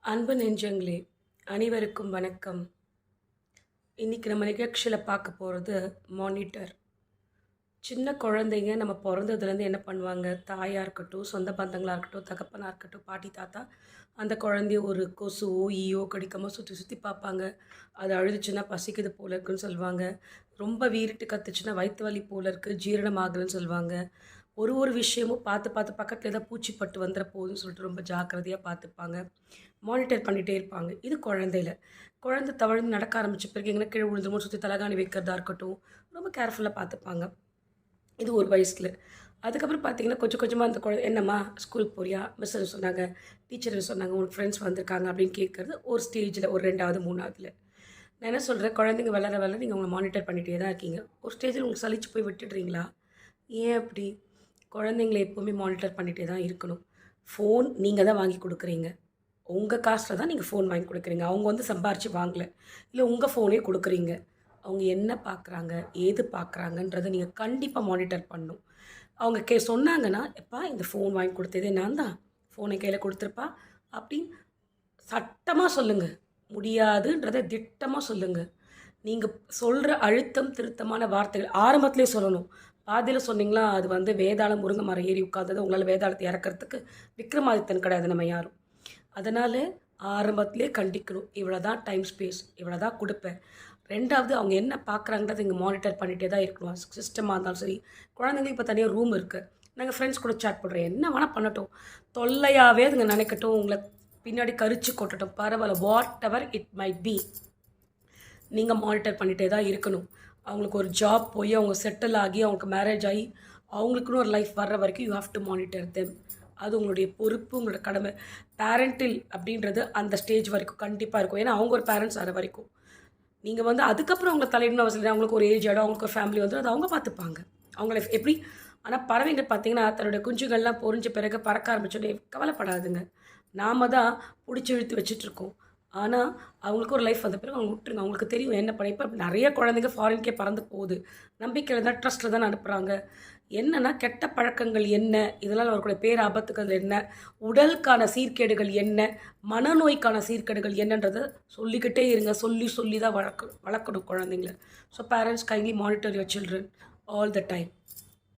அன்பு நெஞ்சங்களே, அனைவருக்கும் வணக்கம். இன்னைக்கு நம்ம நிகழ்ச்சியில் பார்க்க போகிறது மானிட்டர். சின்ன குழந்தைங்க நம்ம பிறந்ததுலேருந்து என்ன பண்ணுவாங்க, தாயாக இருக்கட்டும், சொந்த பந்தங்களாக இருக்கட்டும், தகப்பனாக இருக்கட்டும், பாட்டி தாத்தா, அந்த குழந்தைய ஒரு கொசுவோ ஈயோ கடிக்காமல் சுற்றி சுற்றி பார்ப்பாங்க. அது அழுதுச்சுன்னா பசிக்குது போல இருக்குன்னு சொல்லுவாங்க. ரொம்ப வீறிட்டு கத்துச்சுன்னா வயிற்று வலி போல இருக்குது, ஜீரணம் ஆகலைன்னு சொல்லுவாங்க. ஒரு ஒரு விஷயமும் பார்த்து பார்த்து பக்கத்தில் ஏதாவது பூச்சி பட்டு வந்துட போகுதுன்னு சொல்லிட்டு ரொம்ப ஜாக்கிரதையாக பார்த்துப்பாங்க. மானிட்டர் பண்ணிகிட்டே இருப்பாங்க. இது குழந்தையில. குழந்தை தவழ்ந்து நடக்க ஆரம்பித்த பிறகு எங்கன்னா கீழே விழுந்துமோ சுற்றி தலகாணி வைக்கிறதா இருக்கட்டும், ரொம்ப கேர்ஃபுல்லாக பார்த்துப்பாங்க. இது ஒரு வயசில். அதுக்கப்புறம் பார்த்தீங்கன்னா கொஞ்சம் கொஞ்சமாக அந்த குழந்தை என்னம்மா ஸ்கூலுக்கு போறியா, மிஸ் என்ன சொன்னாங்க, டீச்சர் என்ன சொன்னாங்க, உனக்கு ஃப்ரெண்ட்ஸ் வந்திருக்காங்க அப்படின்னு கேட்குறது ஒரு ஸ்டேஜில், ஒரு 2வது 3வதுல. நான் என்ன சொல்கிறேன், குழந்தைங்க வளர வளர நீங்கள் உங்களை மானிட்டர் பண்ணிகிட்டே தான் இருக்கீங்க. ஒரு ஸ்டேஜில் உங்களுக்கு சலிச்சு போய் விட்டுடுறீங்களா? ஏன் அப்படி? குழந்தைங்கள எப்போவுமே மானிட்டர் பண்ணிகிட்டே தான் இருக்கணும். ஃபோன் நீங்கள் தான் வாங்கி கொடுக்குறீங்க. உங்கள் காசில் தான் நீங்கள் ஃபோன் வாங்கி கொடுக்குறீங்க. அவங்க வந்து சம்பாரித்து வாங்கலை. இல்லை உங்கள் ஃபோனே கொடுக்குறீங்க. அவங்க என்ன பார்க்குறாங்க, ஏது பார்க்குறாங்கன்றத நீங்கள் கண்டிப்பாக மானிட்டர் பண்ணணும். அவங்க சொன்னாங்கன்னா, "எப்பா இந்த ஃபோன் வாங்கி கொடுத்ததே நான் தான். ஃபோனை கையில் கொடுத்துருப்பா" அப்படின்னு சட்டமாக சொல்லுங்கள். முடியாதுன்றதை திட்டமாக சொல்லுங்கள். நீங்கள் சொல்கிற அழுத்தம் திருத்தமான வார்த்தைகள் ஆரம்பத்திலே சொல்லணும். பாதியில் சொன்னீங்களா, அது வந்து வேதாளம் முருங்கை மரம் ஏறி உட்காந்தது உங்களால் வேதாளத்தை இறக்கிறதுக்கு விக்ரமாதித்தன் கிடையாது நம்ம யாரும். அதனால் ஆரம்பத்திலே கண்டிக்கணும். இவ்வளோ தான் டைம் ஸ்பேஸ், இவ்வளோ தான் கொடுப்பேன். 2வது அவங்க என்ன பார்க்குறாங்கன்றத இங்கே மானிட்டர் பண்ணிகிட்டே தான் இருக்கணும். சிஸ்டமாக இருந்தாலும் சரி, குழந்தைங்களுக்கு இப்போ தனியாக ரூம் இருக்குது. நாங்கள் ஃப்ரெண்ட்ஸ் கூட சேட் பண்ணுறோம். என்ன வேணால் பண்ணட்டும், தொல்லையாகவே அதுங்க நினைக்கட்டும், உங்களை பின்னாடி கரிச்சு கொட்டட்டும், பரவாயில்ல, what ever it might be. நீங்கள் மானிட்டர் பண்ணிகிட்டே தான் இருக்கணும். அவங்களுக்கு ஒரு ஜாப் போய் அவங்க செட்டில் ஆகி அவங்களுக்கு மேரேஜ் ஆகி அவங்களுக்குன்னு ஒரு லைஃப் வர்ற வரைக்கும் you have to monitor them. அது உங்களுடைய பொறுப்பு, உங்களோட கடமை. பேரண்டில் அப்படின்றது அந்த ஸ்டேஜ் வரைக்கும் கண்டிப்பாக இருக்கும். ஏன்னா அவங்க ஒரு பேரண்ட்ஸ் ஆகிற வரைக்கும். நீங்கள் வந்து அதுக்கப்புறம் அவங்களை தலையிடணும் அவசியம் இல்லை. அவங்களுக்கு ஒரு ஏஜ் ஆகிடும், அவங்களுக்கு ஒரு ஃபேமிலி வந்துடும், அது அவங்க பார்த்துப்பாங்க. அவங்கள எப்படி. ஆனால் பறவைகள் பார்த்தீங்கன்னா தன்னுடைய குஞ்சுகள்லாம் பொறிஞ்ச பிறகு பறக்க ஆரம்பிச்சோடனே கவலைப்படாதுங்க. நாம் தான் பிடிச்சி இழுத்து வச்சிட்ருக்கோம். ஆனால் அவங்களுக்கு ஒரு லைஃப் வந்த பிறகு அவங்க விட்டுருங்க. அவங்களுக்கு தெரியும் என்ன பண்ண. இப்போ நிறைய குழந்தைங்க ஃபாரின்கே பறந்து போகுது. நம்பிக்கையில் தான், ட்ரஸ்ட்டில் தான் அனுப்புகிறாங்க. என்னென்னா கெட்ட பழக்கங்கள் என்ன, இதனால் அவர்களுடைய பேர் ஆபத்துக்கள் என்ன, உடலுக்கான சீர்கேடுகள் என்ன, மனநோய்க்கான சீர்கேடுகள் என்னன்றதை சொல்லிக்கிட்டே இருங்க. சொல்லி சொல்லி தான் வளர்க்கணும் குழந்தைங்கள. So parents kindly monitor your children all the time.